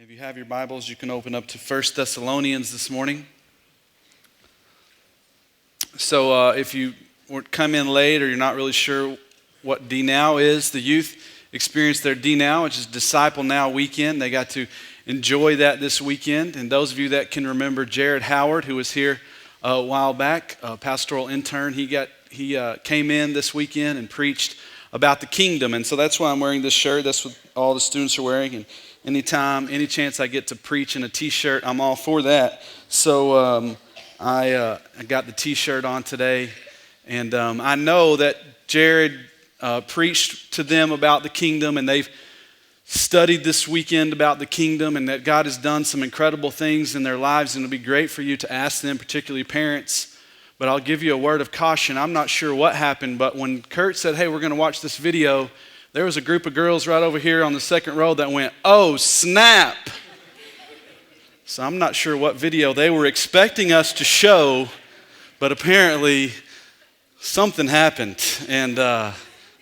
If you have your Bibles, you can open up to 1 Thessalonians this morning. So if you come in late or you're not really sure what D Now is, the youth experienced their D Now, which is Disciple Now weekend. They got to enjoy that this weekend. And those of you that can remember Jared Howard, who was here a while back, a pastoral intern, he came in this weekend and preached about the kingdom. And so that's why I'm wearing this shirt. That's what all the students are wearing. And anytime, any chance I get to preach in a t-shirt, I'm all for that. So I got the t-shirt on today. And I know that Jared preached to them about the kingdom, and they've studied this weekend about the kingdom, and that God has done some incredible things in their lives. And it'll be great for you to ask them, particularly parents. But I'll give you a word of caution. I'm not sure what happened, but when Kurt said, hey, we're going to watch this video, there was a group of girls right over here on the second row that went, oh, snap. So I'm not sure what video they were expecting us to show, but apparently something happened. And I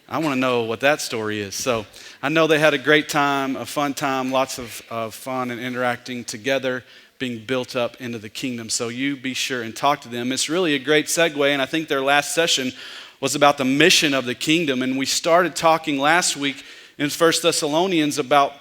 want to know what that story is. So I know they had a great time, a fun time, lots of fun and interacting together, being built up into the kingdom. So you be sure and talk to them. It's really a great segue, and I think their last session was about the mission of the kingdom. And we started talking last week in 1 Thessalonians about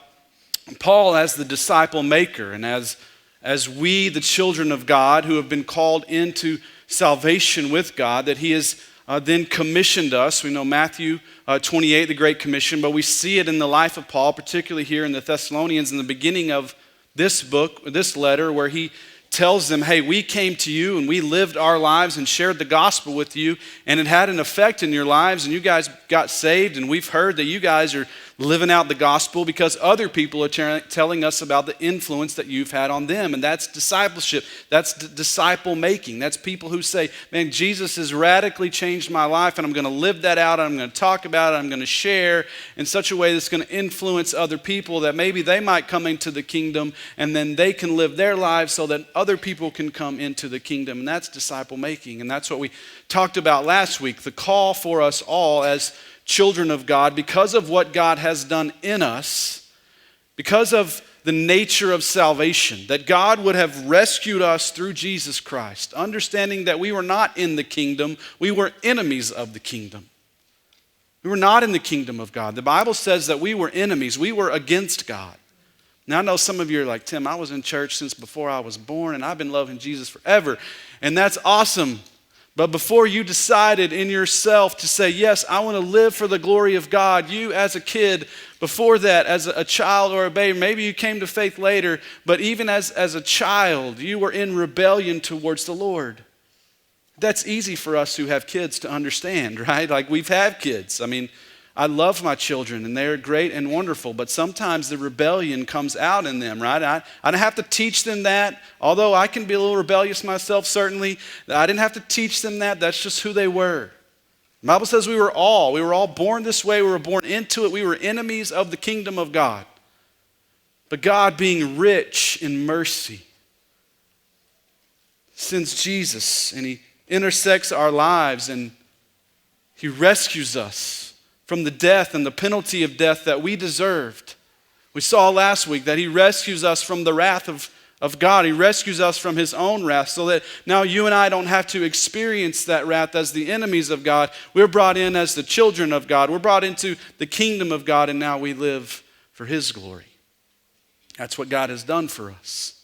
Paul as the disciple maker, and as we, the children of God, who have been called into salvation with God, that he has then commissioned us. We know Matthew 28, the Great Commission, but we see it in the life of Paul, particularly here in the Thessalonians in the beginning of this book, this letter, where he tells them, hey, we came to you and we lived our lives and shared the gospel with you, and it had an effect in your lives, and you guys got saved, and we've heard that you guys are living out the gospel because other people are telling us about the influence that you've had on them. And that's discipleship. That's disciple making. That's people who say, man, Jesus has radically changed my life, and I'm going to live that out. I'm going to talk about it. I'm going to share in such a way that's going to influence other people, that maybe they might come into the kingdom, and then they can live their lives so that other people can come into the kingdom. And that's disciple making. And that's what we talked about last week, the call for us all as children of God, because of what God has done in us, because of the nature of salvation, that God would have rescued us through Jesus Christ, understanding that we were not in the kingdom, we were enemies of the kingdom. We were not in the kingdom of God. The Bible says that we were enemies, we were against God. Now I know some of you are like, Tim, I was in church since before I was born, and I've been loving Jesus forever, and that's awesome. But before you decided in yourself to say, yes, I want to live for the glory of God, you as a kid, before that, as a child or a baby, maybe you came to faith later, but even as a child, you were in rebellion towards the Lord. That's easy for us who have kids to understand, right? Like, we've had kids. I mean, I love my children, and they're great and wonderful, but sometimes the rebellion comes out in them, right? I don't have to teach them that, although I can be a little rebellious myself, certainly. I didn't have to teach them that. That's just who they were. The Bible says we were all born this way. We were born into it. We were enemies of the kingdom of God. But God, being rich in mercy, sends Jesus, and he intersects our lives, and he rescues us from the death and the penalty of death that we deserved. We saw last week that he rescues us from the wrath of God. He rescues us from his own wrath, so that now you and I don't have to experience that wrath as the enemies of God. We're brought in as the children of God. We're brought into the kingdom of God, and now we live for his glory. That's what God has done for us.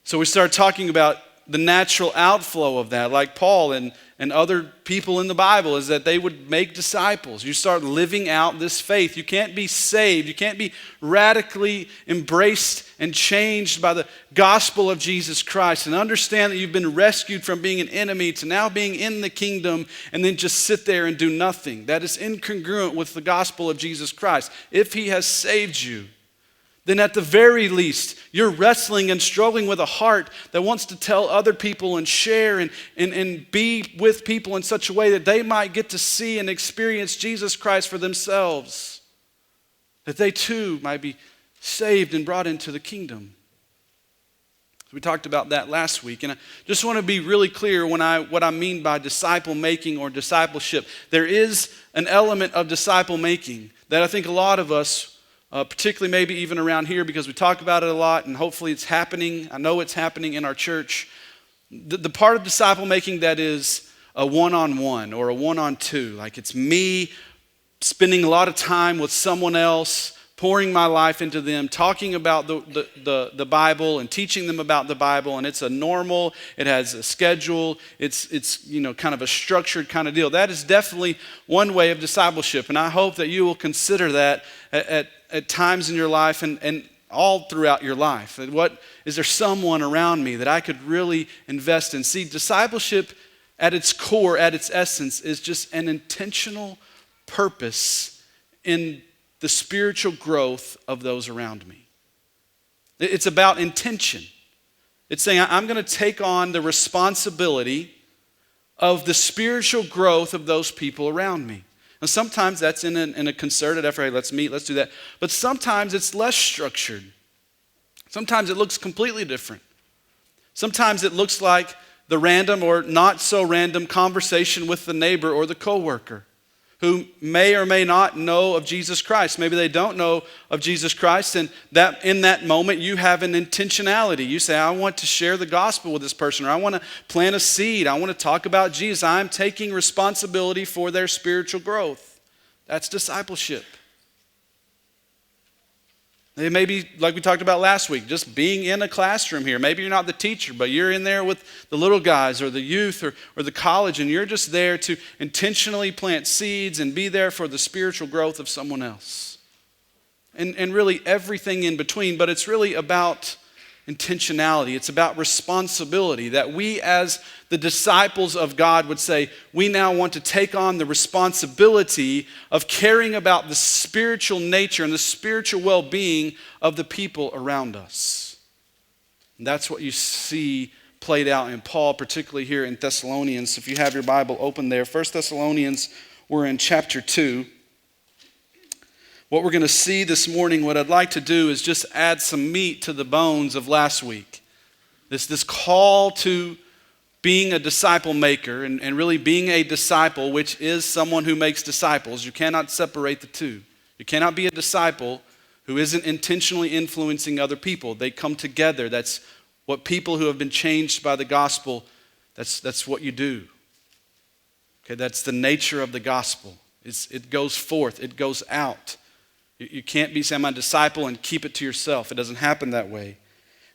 So we start talking about the natural outflow of that, like Paul and other people in the Bible, is that they would make disciples. You start living out this faith. You can't be saved. You can't be radically embraced and changed by the gospel of Jesus Christ and understand that you've been rescued from being an enemy to now being in the kingdom, and then just sit there and do nothing. That is incongruent with the gospel of Jesus Christ. If he has saved you, then at the very least, you're wrestling and struggling with a heart that wants to tell other people and share and be with people in such a way that they might get to see and experience Jesus Christ for themselves, that they too might be saved and brought into the kingdom. We talked about that last week, and I just want to be really clear what I mean by disciple making or discipleship. There is an element of disciple making that I think a lot of us particularly maybe even around here because we talk about it a lot, and hopefully it's happening. I know it's happening in our church. The part of disciple making that is a one-on-one or a one-on-two, like it's me spending a lot of time with someone else, pouring my life into them, talking about the Bible and teaching them about the Bible, and it's a normal, it has a schedule, it's kind of a structured kind of deal. That is definitely one way of discipleship, and I hope that you will consider that at times in your life and all throughout your life. Is there someone around me that I could really invest in? See, discipleship at its core, at its essence, is just an intentional purpose in the spiritual growth of those around me. It's about intention. It's saying, I'm going to take on the responsibility of the spiritual growth of those people around me. And sometimes that's in a concerted effort, hey, let's meet, let's do that. But sometimes it's less structured. Sometimes it looks completely different. Sometimes it looks like the random or not so random conversation with the neighbor or the coworker who may or may not know of Jesus Christ. Maybe they don't know of Jesus Christ, and that in that moment you have an intentionality. You say, I want to share the gospel with this person, or I want to plant a seed. I want to talk about Jesus. I'm taking responsibility for their spiritual growth. That's discipleship. It may be, like we talked about last week, just being in a classroom here. Maybe you're not the teacher, but you're in there with the little guys or the youth or the college, and you're just there to intentionally plant seeds and be there for the spiritual growth of someone else. And really everything in between, but it's really about intentionality. It's about responsibility, that we as the disciples of God would say, we now want to take on the responsibility of caring about the spiritual nature and the spiritual well-being of the people around us. And that's what you see played out in Paul, particularly here in Thessalonians. If you have your Bible open there, 1 Thessalonians, we're in chapter 2. What we're going to see this morning, what I'd like to do is just add some meat to the bones of last week. This call to being a disciple maker and really being a disciple, which is someone who makes disciples. You cannot separate the two. You cannot be a disciple who isn't intentionally influencing other people. They come together. That's what people who have been changed by the gospel, that's what you do. Okay, that's the nature of the gospel. It goes forth. It goes out. You can't be saying, I'm a disciple and keep it to yourself. It doesn't happen that way.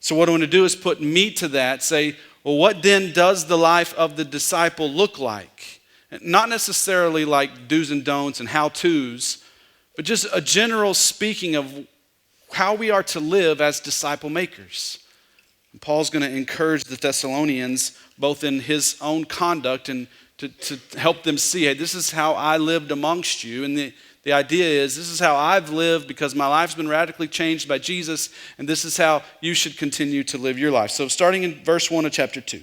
So what I want to do is put meat to that, say, well, what then does the life of the disciple look like? Not necessarily like do's and don'ts and how-tos, but just a general speaking of how we are to live as disciple makers. And Paul's going to encourage the Thessalonians, both in his own conduct and to help them see, hey, this is how I lived amongst you. And the idea is, this is how I've lived because my life's been radically changed by Jesus, and this is how you should continue to live your life. So starting in verse 1 of chapter 2.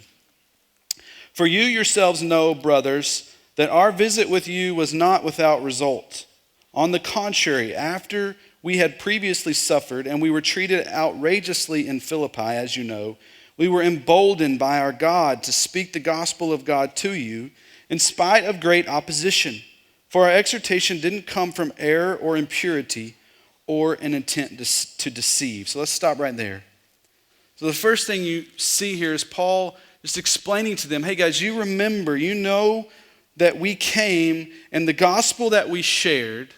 For you yourselves know, brothers, that our visit with you was not without result. On the contrary, after we had previously suffered and we were treated outrageously in Philippi, as you know, we were emboldened by our God to speak the gospel of God to you in spite of great opposition. For our exhortation didn't come from error or impurity or an intent to deceive. So let's stop right there. So the first thing you see here is Paul just explaining to them, hey guys, you remember, you know that we came and the gospel that we shared,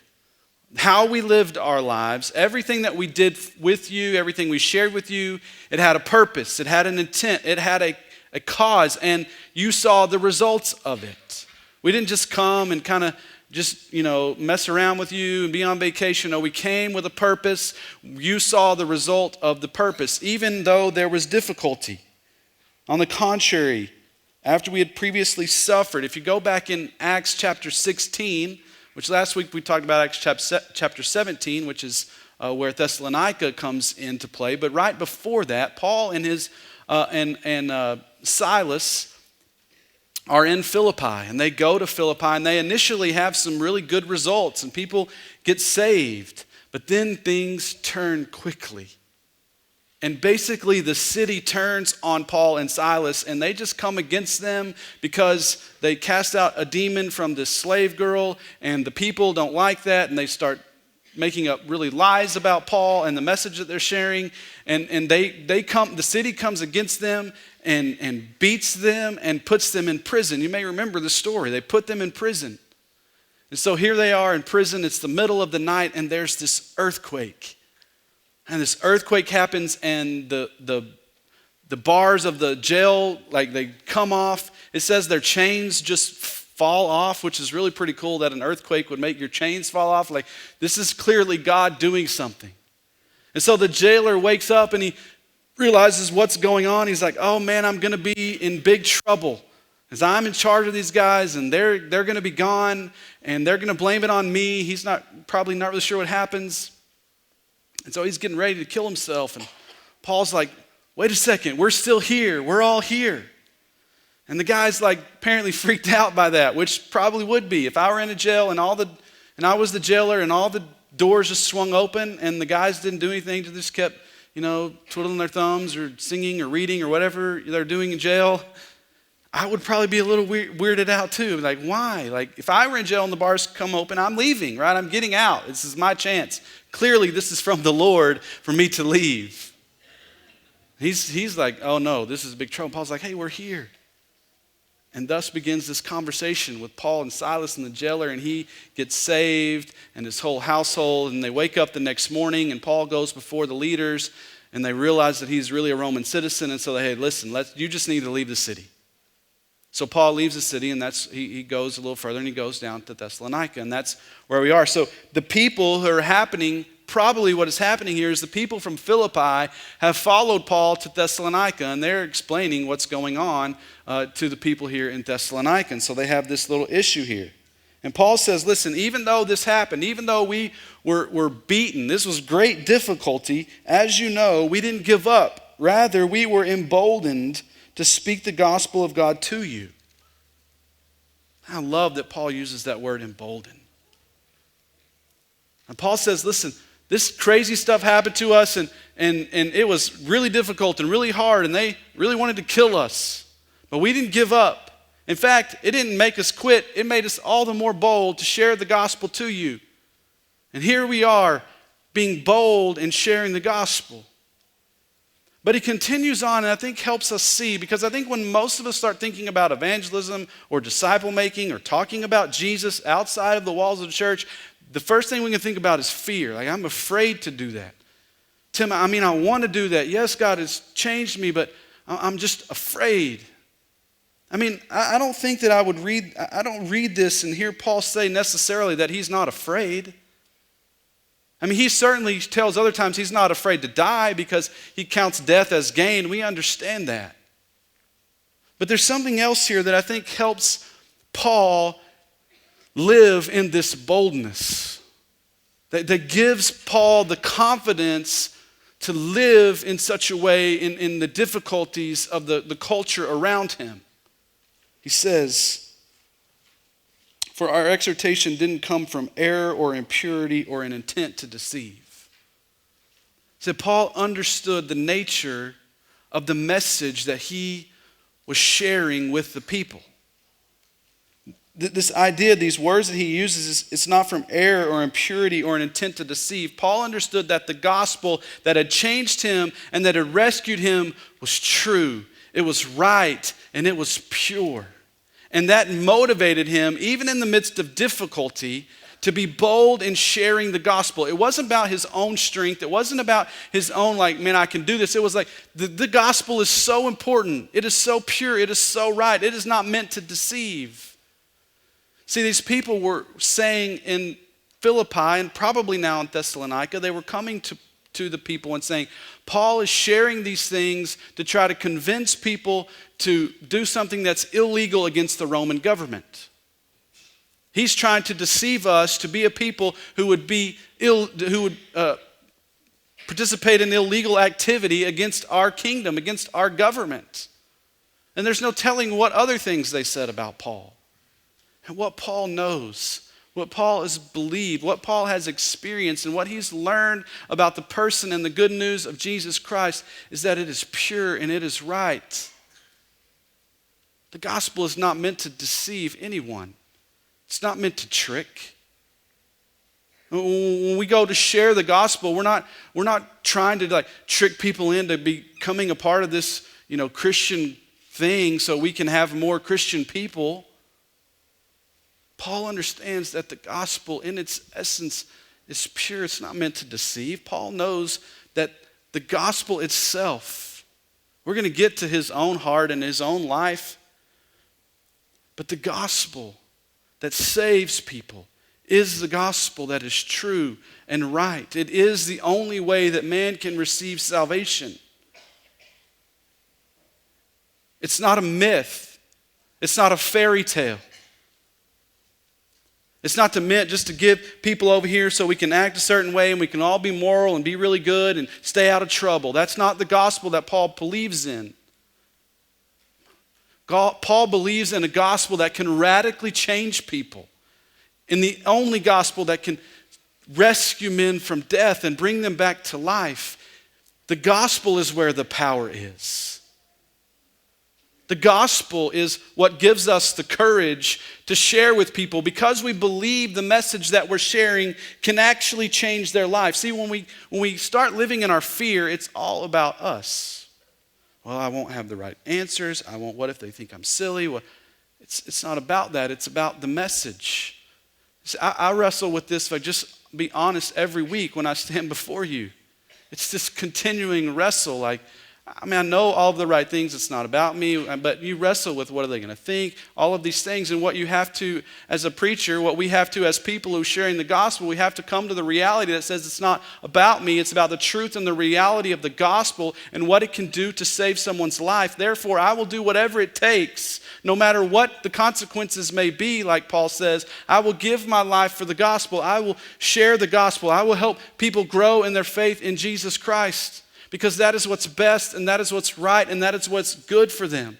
how we lived our lives, everything that we did with you, everything we shared with you, it had a purpose, it had an intent, it had a cause, and you saw the results of it. We didn't just come and kind of just, mess around with you and be on vacation. No, we came with a purpose. You saw the result of the purpose, even though there was difficulty. On the contrary, after we had previously suffered, if you go back in Acts chapter 16, which last week we talked about Acts chapter 17, which is where Thessalonica comes into play. But right before that, Paul and his Silas are in Philippi, and they go to Philippi, and they initially have some really good results, and people get saved. But then things turn quickly. And basically the city turns on Paul and Silas, and they just come against them because they cast out a demon from this slave girl, and the people don't like that, and they start making up really lies about Paul and the message that they're sharing. And the city comes against them and beats them and puts them in prison. You may remember the story. They put them in prison. And so here they are in prison. It's the middle of the night, and there's this earthquake. And this earthquake happens, and the bars of the jail, like, they come off. It says their chains just fall off, which is really pretty cool that an earthquake would make your chains fall off. Like, this is clearly God doing something. And so the jailer wakes up and he realizes what's going on. He's like, oh man, I'm going to be in big trouble, because I'm in charge of these guys, and they're going to be gone, and they're going to blame it on me. He's probably not really sure what happens. And so he's getting ready to kill himself. And Paul's like, wait a second, we're still here. We're all here. And the guy's like apparently freaked out by that, which probably would be. If I were in a jail and I was the jailer and all the doors just swung open and the guys didn't do anything, just kept, twiddling their thumbs or singing or reading or whatever they're doing in jail, I would probably be a little weirded out too. Like, why? Like, if I were in jail and the bars come open, I'm leaving, right? I'm getting out. This is my chance. Clearly, this is from the Lord for me to leave. He's like, oh no, this is big trouble. Paul's like, hey, we're here. And thus begins this conversation with Paul and Silas and the jailer, and he gets saved and his whole household. And they wake up the next morning, and Paul goes before the leaders, and they realize that he's really a Roman citizen. And so they, hey, listen, you just need to leave the city. So Paul leaves the city, and he goes a little further, and he goes down to Thessalonica, and that's where we are. So the people who are happening, probably what is happening here is the people from Philippi have followed Paul to Thessalonica, and they're explaining what's going on to the people here in Thessalonica. And so they have this little issue here. And Paul says, listen, even though this happened, even though we were beaten, this was great difficulty, as you know, we didn't give up. Rather, we were emboldened to speak the gospel of God to you. I love that Paul uses that word emboldened. And Paul says, listen, this crazy stuff happened to us, and it was really difficult and really hard, and they really wanted to kill us. But we didn't give up. In fact, it didn't make us quit. It made us all the more bold to share the gospel to you. And here we are, being bold in sharing the gospel. But he continues on, and I think helps us see, because I think when most of us start thinking about evangelism or disciple making or talking about Jesus outside of the walls of the church, the first thing we can think about is fear. Like, I'm afraid to do that. Tim, I want to do that. Yes, God has changed me, but I'm just afraid. I don't think that I don't read this and hear Paul say necessarily that he's not afraid. He certainly tells other times he's not afraid to die because he counts death as gain. We understand that. But there's something else here that I think helps Paul live in this boldness, that gives Paul the confidence to live in such a way in the difficulties of the culture around him. He says, for our exhortation didn't come from error or impurity or an intent to deceive. So Paul understood the nature of the message that he was sharing with the people. This idea, these words that he uses, it's not from error or impurity or an intent to deceive. Paul understood that the gospel that had changed him and that had rescued him was true. It was right, and it was pure. And that motivated him, even in the midst of difficulty, to be bold in sharing the gospel. It wasn't about his own strength. It wasn't about his own, I can do this. It was like, the gospel is so important. It is so pure. It is so right. It is not meant to deceive. See, these people were saying in Philippi, and probably now in Thessalonica, they were coming to the people and saying, Paul is sharing these things to try to convince people to do something that's illegal against the Roman government. He's trying to deceive us to be a people who would participate in illegal activity against our kingdom, against our government. And there's no telling what other things they said about Paul. And what Paul knows, what Paul has believed, what Paul has experienced, and what he's learned about the person and the good news of Jesus Christ is that it is pure and it is right. The gospel is not meant to deceive anyone. It's not meant to trick. When we go to share the gospel, we're not trying to like trick people into becoming a part of this, Christian thing so we can have more Christian people. Paul understands that the gospel in its essence is pure. It's not meant to deceive. Paul knows that the gospel itself, we're going to get to his own heart and his own life, but the gospel that saves people is the gospel that is true and right. It is the only way that man can receive salvation. It's not a myth. It's not a fairy tale. It's not meant just to give people over here so we can act a certain way and we can all be moral and be really good and stay out of trouble. That's not the gospel that Paul believes in. Paul believes in a gospel that can radically change people, in the only gospel that can rescue men from death and bring them back to life. The gospel is where the power is. The gospel is what gives us the courage to share with people because we believe the message that we're sharing can actually change their life. See, when we start living in our fear, it's all about us. Well, I won't have the right answers. What if they think I'm silly? Well, it's not about that. It's about the message. See, I wrestle with this, if I just be honest, every week when I stand before you. It's this continuing wrestle, I know all of the right things. It's not about me, but you wrestle with what are they going to think, all of these things. And what you have to, as a preacher, what we have to as people who are sharing the gospel, we have to come to the reality that says it's not about me. It's about the truth and the reality of the gospel and what it can do to save someone's life. Therefore, I will do whatever it takes, no matter what the consequences may be, like Paul says. I will give my life for the gospel. I will share the gospel. I will help people grow in their faith in Jesus Christ. Because that is what's best, and that is what's right, and that is what's good for them.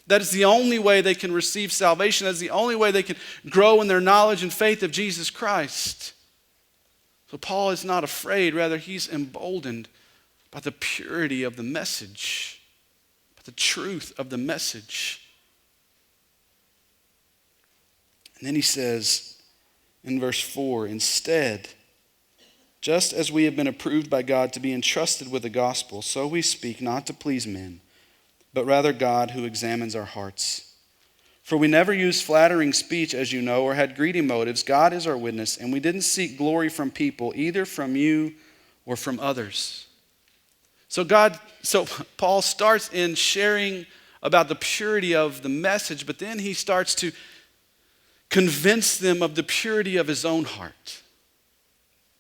That is the only way they can receive salvation. That is the only way they can grow in their knowledge and faith of Jesus Christ. So Paul is not afraid. Rather, he's emboldened by the purity of the message, by the truth of the message. And then he says in verse 4, instead, just as we have been approved by God to be entrusted with the gospel, so we speak not to please men, but rather God who examines our hearts. For we never used flattering speech, as you know, or had greedy motives. God is our witness, and we didn't seek glory from people, either from you or from others. So Paul starts in sharing about the purity of the message, but then he starts to convince them of the purity of his own heart.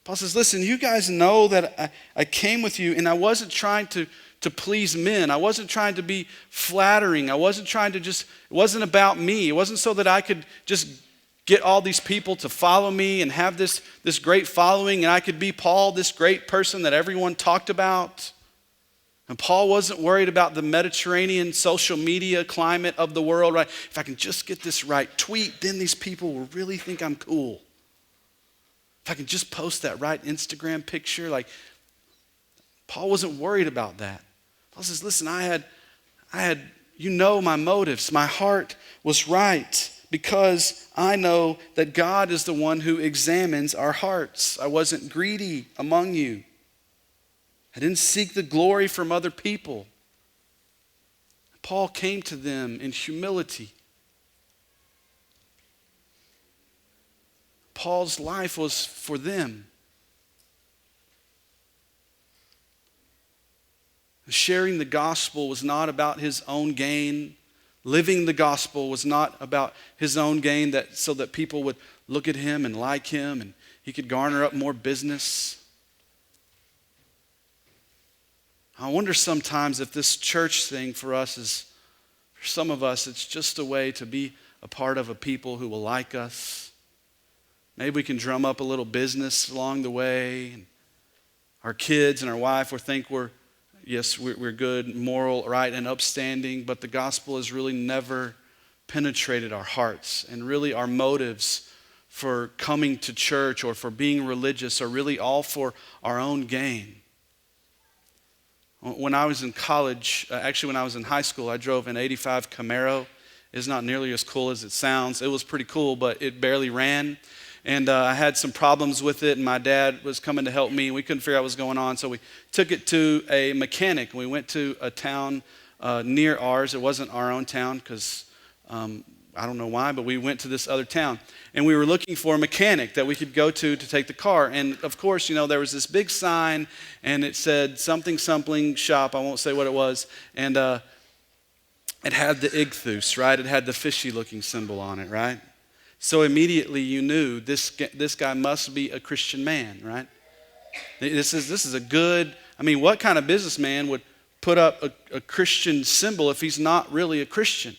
Paul says, listen, you guys know that I came with you and I wasn't trying to please men. I wasn't trying to be flattering. I wasn't trying to it wasn't about me. It wasn't so that I could just get all these people to follow me and have this great following and I could be Paul, this great person that everyone talked about. And Paul wasn't worried about the Mediterranean social media climate of the world, right? If I can just get this right tweet, then these people will really think I'm cool. If I can just post that right Instagram picture, Paul wasn't worried about that. Paul says, listen, I had, my motives. My heart was right because I know that God is the one who examines our hearts. I wasn't greedy among you. I didn't seek the glory from other people. Paul came to them in humility. Paul's life was for them. Sharing the gospel was not about his own gain. Living the gospel was not about his own gain so that people would look at him and like him and he could garner up more business. I wonder sometimes if this church thing for some of us, it's just a way to be a part of a people who will like us. Maybe we can drum up a little business along the way. And our kids and our wife will think we're good, moral, right, and upstanding, but the gospel has really never penetrated our hearts. And really our motives for coming to church or for being religious are really all for our own gain. When I was in college, when I was in high school, I drove an 85 Camaro. It's not nearly as cool as it sounds. It was pretty cool, but it barely ran. and I had some problems with it, and my dad was coming to help me, and we couldn't figure out what was going on, so we took it to a mechanic, and we went to a town near ours. It wasn't our own town because I don't know why, but we went to this other town, and we were looking for a mechanic that we could go to take the car. And of course, there was this big sign, and it said something shop. I won't say what it was, and it had the ichthus, right? It had the fishy-looking symbol on it, right? So immediately you knew this guy must be a Christian man, right? This is a good. What kind of businessman would put up a Christian symbol if he's not really a Christian?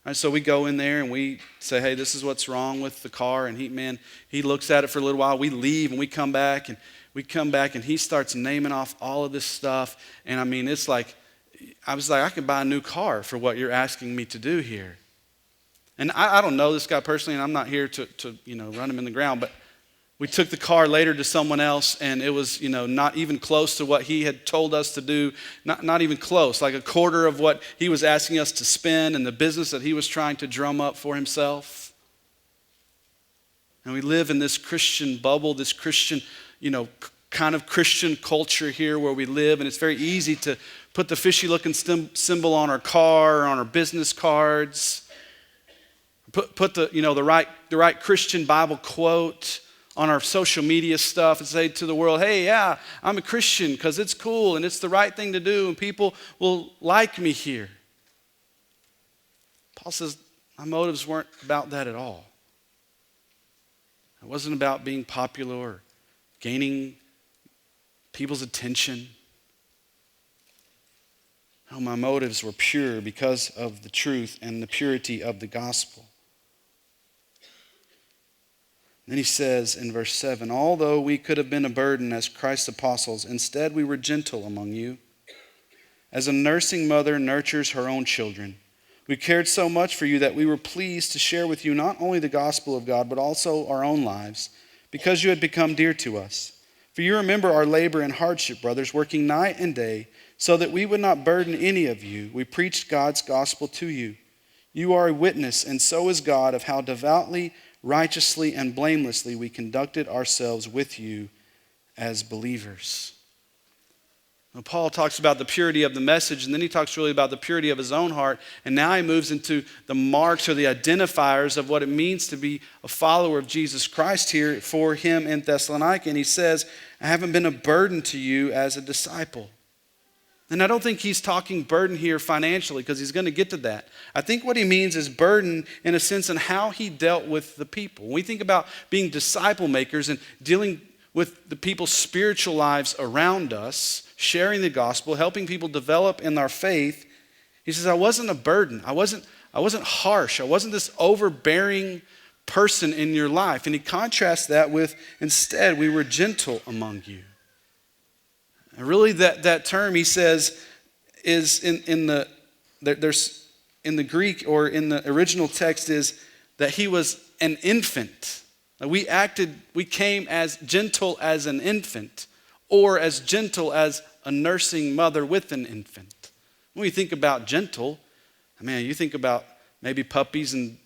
Right, so we go in there and we say, hey, this is what's wrong with the car. And he looks at it for a little while. We leave and we come back and he starts naming off all of this stuff. And it's like, I was like, I can buy a new car for what you're asking me to do here. And I don't know this guy personally, and I'm not here to run him in the ground, but we took the car later to someone else, and it was, not even close to what he had told us to do, not even close, like a quarter of what he was asking us to spend and the business that he was trying to drum up for himself. And we live in this Christian bubble, this Christian, kind of Christian culture here where we live, and it's very easy to put the fishy-looking symbol on our car or on our business cards, put the right Christian Bible quote on our social media stuff and say to the world, hey, yeah, I'm a Christian because it's cool and it's the right thing to do and people will like me here. Paul says, my motives weren't about that at all. It wasn't about being popular or gaining people's attention. No, my motives were pure because of the truth and the purity of the gospel. Then he says in verse 7, although we could have been a burden as Christ's apostles, instead we were gentle among you. As a nursing mother nurtures her own children, we cared so much for you that we were pleased to share with you not only the gospel of God, but also our own lives, because you had become dear to us. For you remember our labor and hardship, brothers, working night and day, so that we would not burden any of you. We preached God's gospel to you. You are a witness, and so is God, of how devoutly, righteously, and blamelessly we conducted ourselves with you as believers. Now, Paul talks about the purity of the message, and then he talks really about the purity of his own heart, and now he moves into the marks or the identifiers of what it means to be a follower of Jesus Christ here for him in Thessalonica. And he says, I haven't been a burden to you as a disciple. And I don't think he's talking burden here financially, because he's going to get to that. I think what he means is burden in a sense in how he dealt with the people. When we think about being disciple makers and dealing with the people's spiritual lives around us, sharing the gospel, helping people develop in their faith, he says, I wasn't a burden. I wasn't harsh. I wasn't this overbearing person in your life. And he contrasts that with, instead, we were gentle among you. And really that term, he says, is in the Greek or in the original text is that he was an infant. We came as gentle as an infant, or as gentle as a nursing mother with an infant. When you think about gentle, you think about maybe puppies and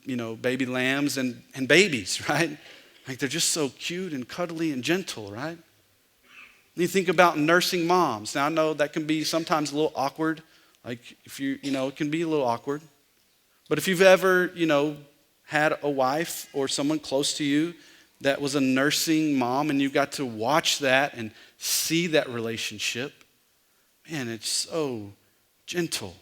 baby lambs and babies, right? Like they're just so cute and cuddly and gentle, right? You think about nursing moms. Now, I know that can be sometimes a little awkward. Like, if it can be a little awkward. But if you've ever, had a wife or someone close to you that was a nursing mom and you got to watch that and see that relationship, man, it's so gentle.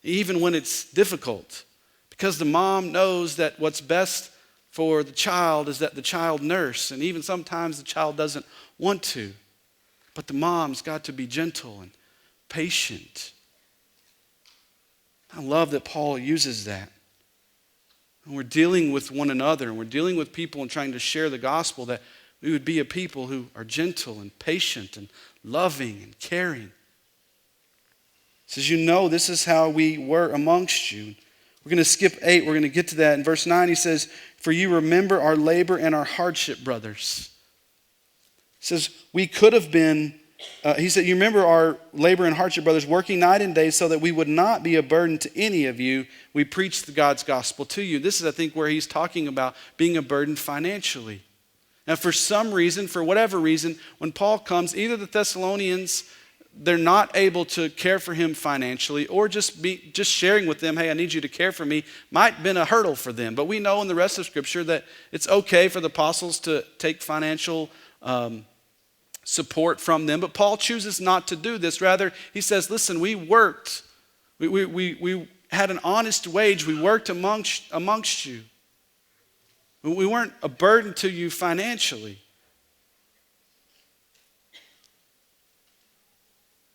Even when it's difficult. Because the mom knows that what's best for the child is that the child nurse. And even sometimes the child doesn't want to. But the mom's got to be gentle and patient. I love that Paul uses that. And we're dealing with one another, and we're dealing with people and trying to share the gospel, that we would be a people who are gentle and patient and loving and caring. He says, this is how we were amongst you. We're going to skip 8. We're going to get to that. In verse 9, he says, for you remember our labor and our hardship, brothers. He says, we could have been he said, you remember our labor and hardship, brothers, working night and day so that we would not be a burden to any of you. We preached God's gospel to you. This is, I think, where he's talking about being a burden financially. Now, for some reason, for whatever reason, when Paul comes, either the Thessalonians, they're not able to care for him financially, or just sharing with them, hey, I need you to care for me, might have been a hurdle for them. But we know in the rest of Scripture that it's okay for the apostles to take financial support from them. But Paul chooses not to do this. Rather, he says, listen, we worked. We had an honest wage. We worked amongst you. We weren't a burden to you financially.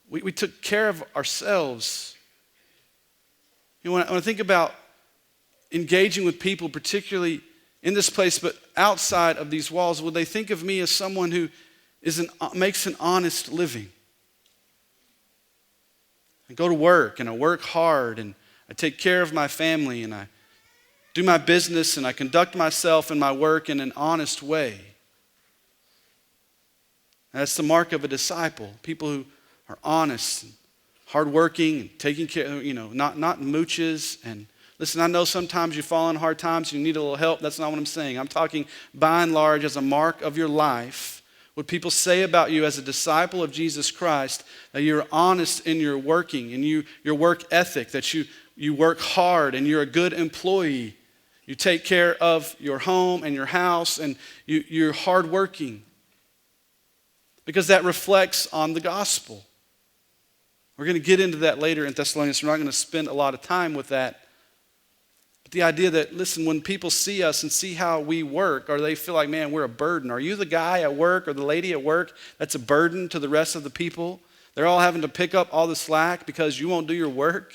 We took care of ourselves. You know, when I think about engaging with people, particularly in this place, but outside of these walls, would they think of me as someone who makes an honest living? I go to work and I work hard and I take care of my family and I do my business and I conduct myself and my work in an honest way. That's the mark of a disciple. People who are honest and hardworking and taking care, not mooches. And listen, I know sometimes you fall in hard times, you need a little help. That's not what I'm saying. I'm talking by and large as a mark of your life. What people say about you as a disciple of Jesus Christ, that you're honest in your working and your work ethic, that you work hard and you're a good employee. You take care of your home and your house and you're hardworking. Because that reflects on the gospel. We're going to get into that later in Thessalonians. We're not going to spend a lot of time with that. But the idea that, listen, when people see us and see how we work, or they feel like, man, we're a burden. Are you the guy at work or the lady at work that's a burden to the rest of the people? They're all having to pick up all the slack because you won't do your work?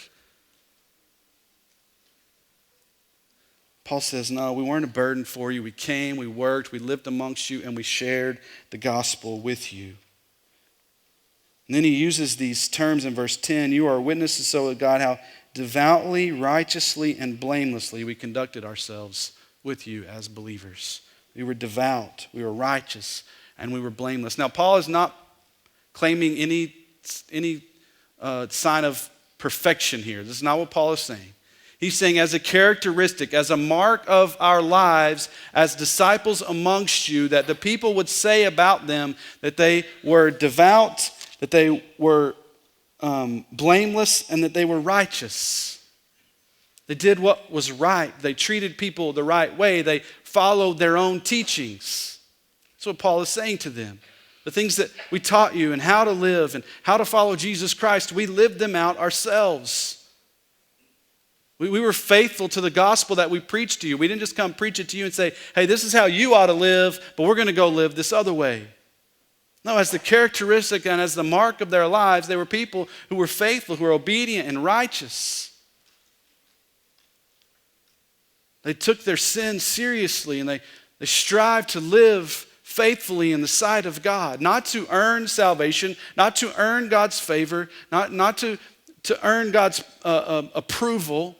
Paul says, no, we weren't a burden for you. We came, we worked, we lived amongst you, and we shared the gospel with you. And then he uses these terms in verse 10. You are witnesses so of God how devoutly, righteously, and blamelessly we conducted ourselves with you as believers. We were devout, we were righteous, and we were blameless. Now, Paul is not claiming any sign of perfection here. This is not what Paul is saying. He's saying as a characteristic, as a mark of our lives as disciples amongst you, that the people would say about them that they were devout, that they were blameless, and that they were righteous. They did what was right. They treated people the right way. They followed their own teachings. That's what Paul is saying to them. The things that we taught you and how to live and how to follow Jesus Christ, we lived them out ourselves. We were faithful to the gospel that we preached to you. We didn't just come preach it to you and say, hey, this is how you ought to live, but we're going to go live this other way. No, as the characteristic and as the mark of their lives, they were people who were faithful, who were obedient and righteous. They took their sin seriously and they strived to live faithfully in the sight of God, not to earn salvation, not to earn God's favor, not to earn God's approval,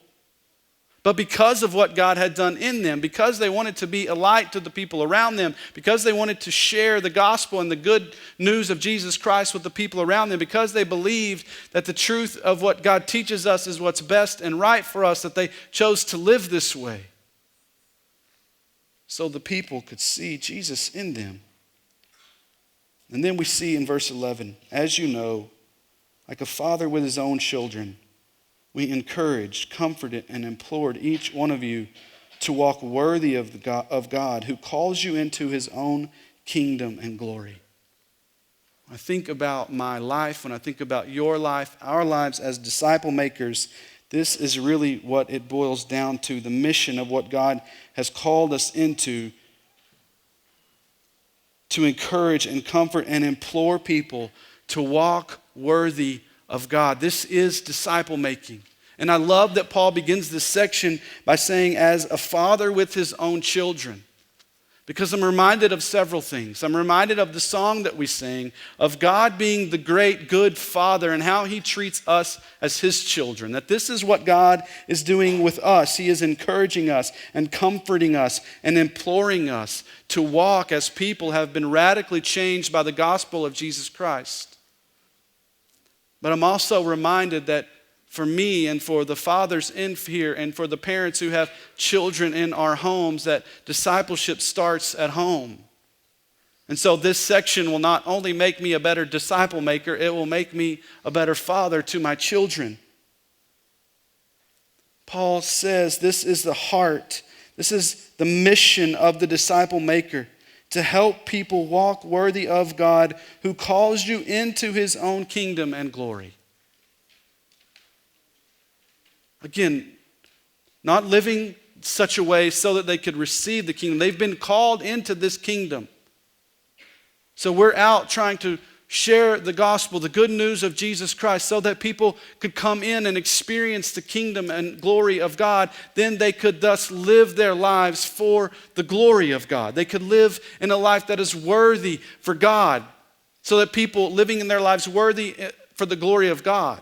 but because of what God had done in them, because they wanted to be a light to the people around them, because they wanted to share the gospel and the good news of Jesus Christ with the people around them, because they believed that the truth of what God teaches us is what's best and right for us, that they chose to live this way. So the people could see Jesus in them. And then we see in verse 11, as you know, like a father with his own children, we encouraged, comforted, and implored each one of you to walk worthy of God who calls you into his own kingdom and glory. When I think about my life, when I think about your life, our lives as disciple makers, this is really what it boils down to, the mission of what God has called us into, to encourage and comfort and implore people to walk worthy of God. This is disciple making. And I love that Paul begins this section by saying, as a father with his own children. Because I'm reminded of several things. I'm reminded of the song that we sing, of God being the great good father and how he treats us as his children. That this is what God is doing with us. He is encouraging us and comforting us and imploring us to walk as people have been radically changed by the gospel of Jesus Christ. But I'm also reminded that for me and for the fathers in here and for the parents who have children in our homes, that discipleship starts at home. And so this section will not only make me a better disciple maker, it will make me a better father to my children. Paul says this is the heart, this is the mission of the disciple maker, to help people walk worthy of God who calls you into his own kingdom and glory. Again, not living such a way so that they could receive the kingdom. They've been called into this kingdom. So we're out trying to share the gospel, the good news of Jesus Christ, so that people could come in and experience the kingdom and glory of God. Then they could thus live their lives for the glory of God. They could live in a life that is worthy for God, so that people living in their lives worthy for the glory of God.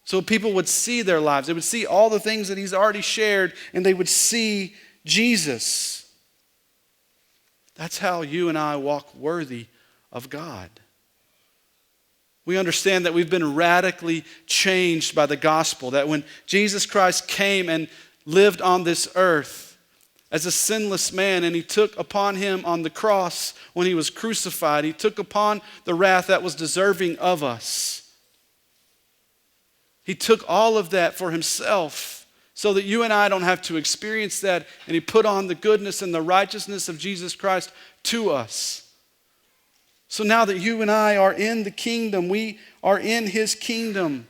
So people would see their lives. They would see all the things that he's already shared, and they would see Jesus. That's how you and I walk worthy of God. We understand that we've been radically changed by the gospel, that when Jesus Christ came and lived on this earth as a sinless man, and he took upon him on the cross when he was crucified, he took upon the wrath that was deserving of us. He took all of that for himself so that you and I don't have to experience that, and he put on the goodness and the righteousness of Jesus Christ to us. So now that you and I are in the kingdom, we are in his kingdom.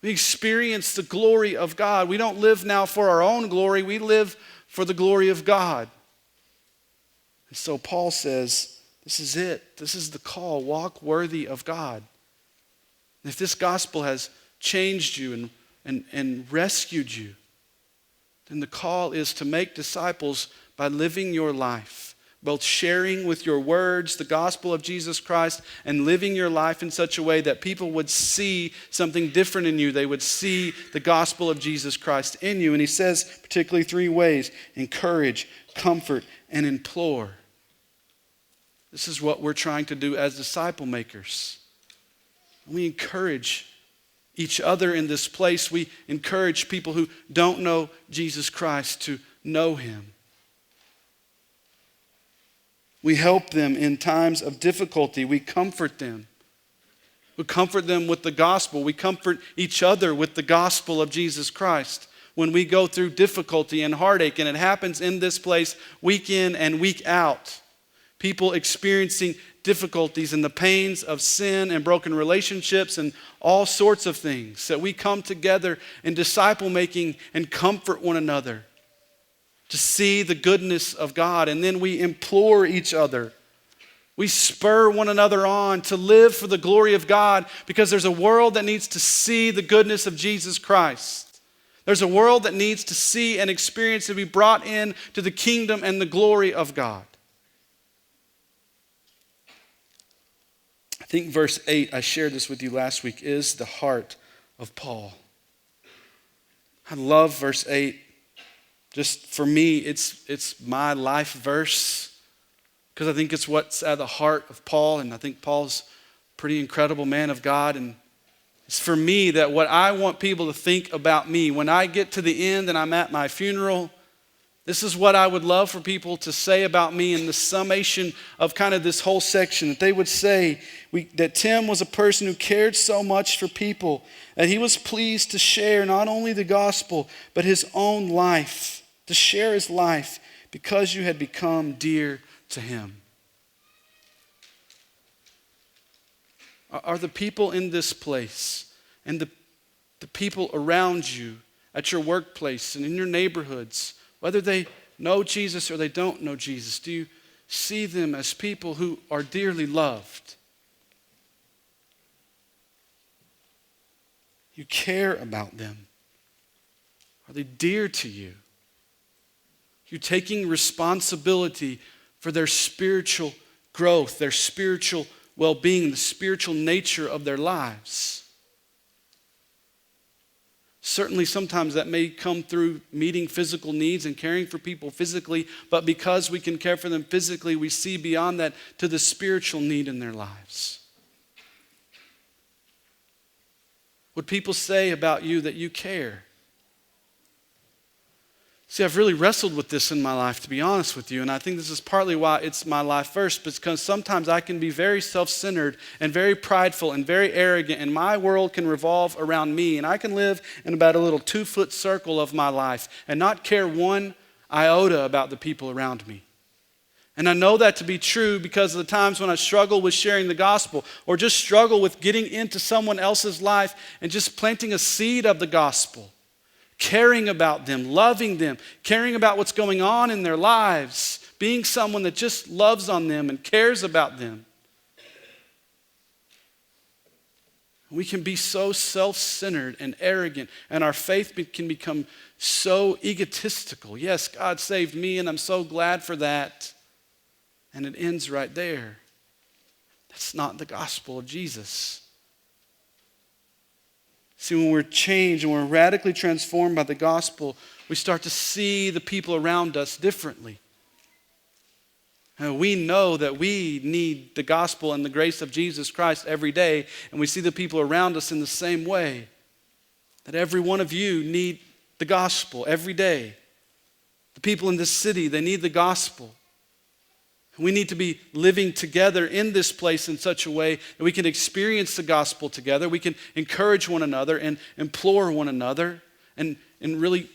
We experience the glory of God. We don't live now for our own glory, we live for the glory of God. And so Paul says, this is it. This is the call. Walk worthy of God. If this gospel has changed you and rescued you, then the call is to make disciples by living your life, both sharing with your words the gospel of Jesus Christ and living your life in such a way that people would see something different in you. They would see the gospel of Jesus Christ in you. And he says particularly 3 ways: encourage, comfort, and implore. This is what we're trying to do as disciple makers. We encourage each other in this place. We encourage people who don't know Jesus Christ to know him. We help them in times of difficulty. We comfort them. We comfort them with the gospel. We comfort each other with the gospel of Jesus Christ when we go through difficulty and heartache. And it happens in this place week in and week out. People experiencing difficulties and the pains of sin and broken relationships and all sorts of things, that we come together in disciple making and comfort one another to see the goodness of God. And then we implore each other. We spur one another on to live for the glory of God, because there's a world that needs to see the goodness of Jesus Christ. There's a world that needs to see and experience to be brought in to the kingdom and the glory of God. I think verse 8, I shared this with you last week, is the heart of Paul. I love verse 8. Just for me, it's my life verse, because I think it's what's at the heart of Paul, and I think Paul's a pretty incredible man of God. And it's for me that what I want people to think about me when I get to the end and I'm at my funeral, this is what I would love for people to say about me in the summation of kind of this whole section. That they would say that Tim was a person who cared so much for people that he was pleased to share not only the gospel, but his own life, to share his life because you had become dear to him. Are the people in this place and the people around you at your workplace and in your neighborhoods, whether they know Jesus or they don't know Jesus, do you see them as people who are dearly loved? You care about them. Are they dear to you? You're taking responsibility for their spiritual growth, their spiritual well-being, the spiritual nature of their lives. Certainly sometimes that may come through meeting physical needs and caring for people physically, but because we can care for them physically, we see beyond that to the spiritual need in their lives. Would people say about you that you care? See, I've really wrestled with this in my life, to be honest with you, and I think this is partly why it's my life verse, because sometimes I can be very self-centered and very prideful and very arrogant, and my world can revolve around me, and I can live in about a little 2-foot circle of my life and not care one iota about the people around me. And I know that to be true because of the times when I struggle with sharing the gospel or just struggle with getting into someone else's life and just planting a seed of the gospel. Caring about them, loving them, caring about what's going on in their lives, being someone that just loves on them and cares about them. We can be so self-centered and arrogant, and our faith can become so egotistical. Yes, God saved me, and I'm so glad for that. And it ends right there. That's not the gospel of Jesus. See, when we're changed and we're radically transformed by the gospel, we start to see the people around us differently. And we know that we need the gospel and the grace of Jesus Christ every day, and we see the people around us in the same way. That every one of you need the gospel every day. The people in this city, they need the gospel. We need to be living together in this place in such a way that we can experience the gospel together. We can encourage one another and implore one another and really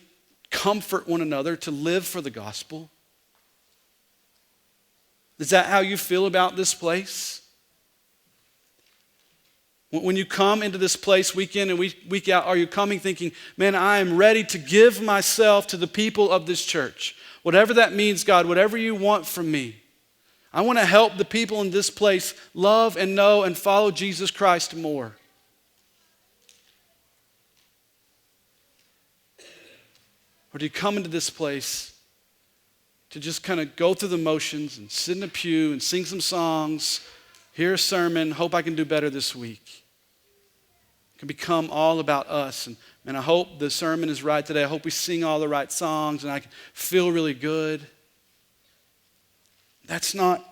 comfort one another to live for the gospel. Is that how you feel about this place? When you come into this place week in and week out, are you coming thinking, man, I am ready to give myself to the people of this church? Whatever that means, God, whatever you want from me. I want to help the people in this place love and know and follow Jesus Christ more. Or do you come into this place to just kind of go through the motions and sit in a pew and sing some songs, hear a sermon, hope I can do better this week? It can become all about us. And I hope the sermon is right today. I hope we sing all the right songs and I can feel really good. That's not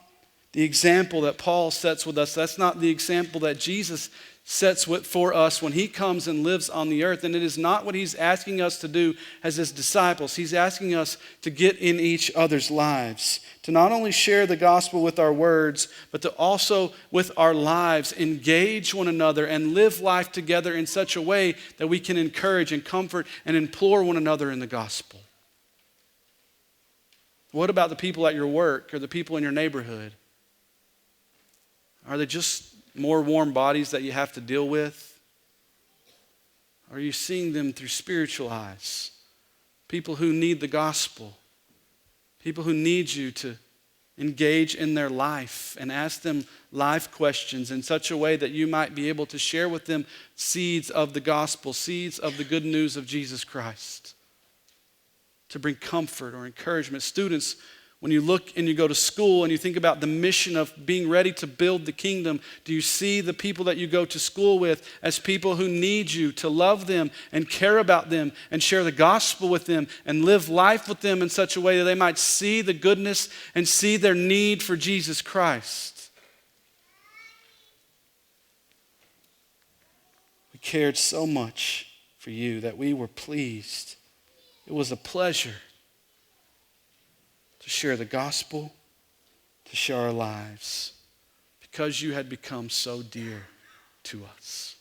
the example that Paul sets with us. That's not the example that Jesus sets for us when he comes and lives on the earth. And it is not what he's asking us to do as his disciples. He's asking us to get in each other's lives, to not only share the gospel with our words, but to also with our lives engage one another and live life together in such a way that we can encourage and comfort and implore one another in the gospel. What about the people at your work or the people in your neighborhood? Are they just more warm bodies that you have to deal with? Are you seeing them through spiritual eyes? People who need the gospel. People who need you to engage in their life and ask them life questions in such a way that you might be able to share with them seeds of the gospel, seeds of the good news of Jesus Christ, to bring comfort or encouragement. Students, when you look and you go to school and you think about the mission of being ready to build the kingdom, do you see the people that you go to school with as people who need you to love them and care about them and share the gospel with them and live life with them in such a way that they might see the goodness and see their need for Jesus Christ? We cared so much for you that we were pleased. It was a pleasure to share the gospel, to share our lives, because you had become so dear to us.